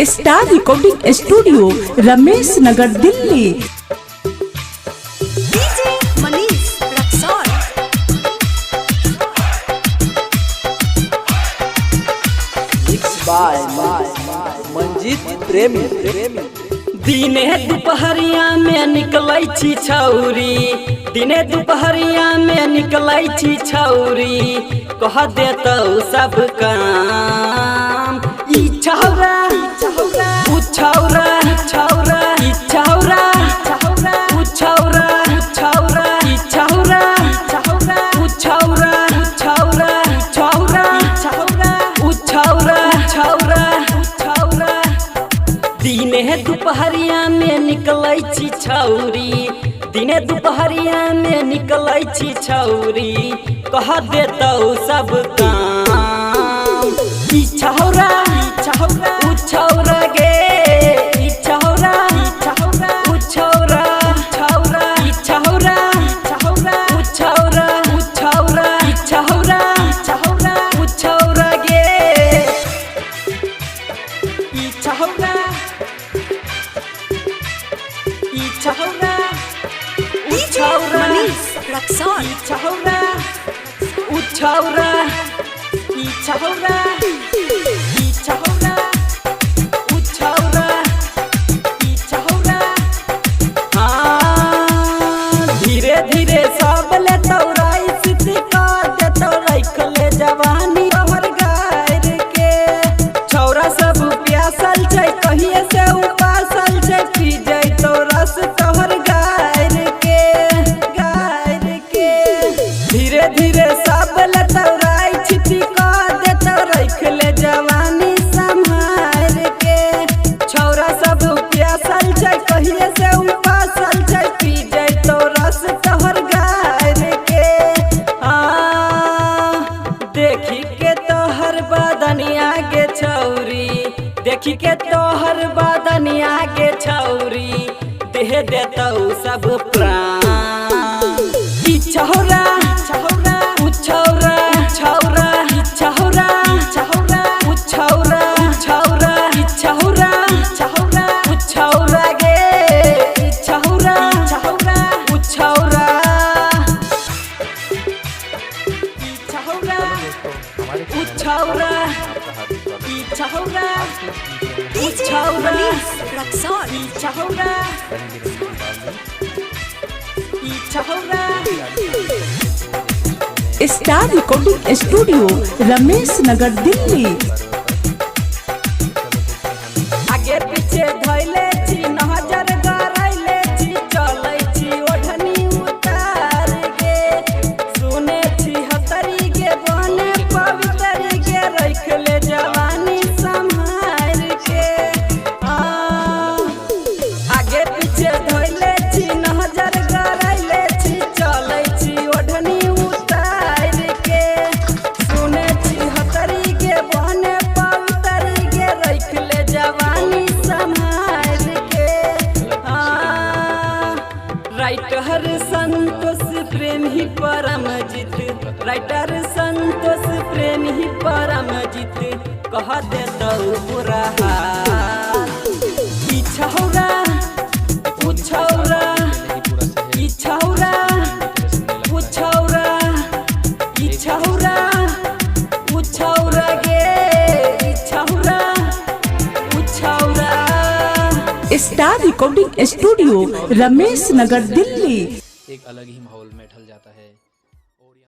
Star recording studio, Ramesh Nagar, Delhi. DJ Manish Raxaul. Mix by Manjeet Premi. दिने दुपहरिया में निकलै छी छौरी, दिने दुपहरिया में निकलै छी छौरी, कह देतौ सब काम। ई छौरा उ छौरा छौरा, ई छौरा उ छौरा छौरा, ई छौरा उ छौरा छौरा छौरा उ छौरा छौरा छौरा। दिने दुपहरिया में निकलै छी छौरी, दिने दुपहरिया में निकलै छी छौरी, कह देतौ सब काम। ई छौरा उ छौरा गे, ई छौरा उ छौरा छौरा, ई छौरा उ छौरा छौरा, ई छौरा उ छौरा गे, ई छौरा डीजे मनीष रक्सौल। ई छौरा उ छौरा, ई छौरा ई छौरा उ छौरा, ई छौरा। हाँ धीरे धीरे सब ले तौराई सिद्धि कर देतौ, रख ले जवानी हमर गायर के। छौरा सब प्यासल छै, कहिए से उपासल छै, पी जैतौ रस तोहर गायर के गायर के। धीरे धीरे सब ले तौराई छिपी कर देतौ, रख ले जवानी संभाल के। छौरा सब प्यासल छै, कहिए से उपासल छै, पी जैतौ रस तोहर गायर के। देखी के तोहर बदनिया गे छौरी, देखी के तोहर बदनिया गे छौरी, देह देतौ सब प्राण। ई छौरा उ छौरा छौरा, ई छौरा उ छौरा छौरा, ई छौरा उ छौरा गे, ई छौरा उ छौरा, ई छौरा उ छौरा, ई छौरा डीजे मनीष रक्सौल। ई छौरा ई छौरा। Star recording studio, Ramesh Nagar, Delhi. आगे पीछे धैले छी, नजर गरैले छी, चलै छी ओढ़नी उतार गे। सुने छी हतरी गे बने पवित्र गे, रख ले जवानी संभाल के। आगे पीछे धैले छी, नजर गरैले छी, चलै छी ओढ़नी उतार के। सुने छी हतरी गे बने पवित्र गे, रख ले जवानी संभाल के। राइटर संतोष प्रेमी परमजित, राइटर संतोष प्रेमी परमजित, कह देतौ बुरा हाल। ई छौरा उ छौरा, ई छौरा उ छौरा, ई छौरा उ छौरा गे, ई छौरा उ छौरा। Star recording studio, Ramesh Nagar, Delhi. एक अलग ही माहौल में ढल जाता है।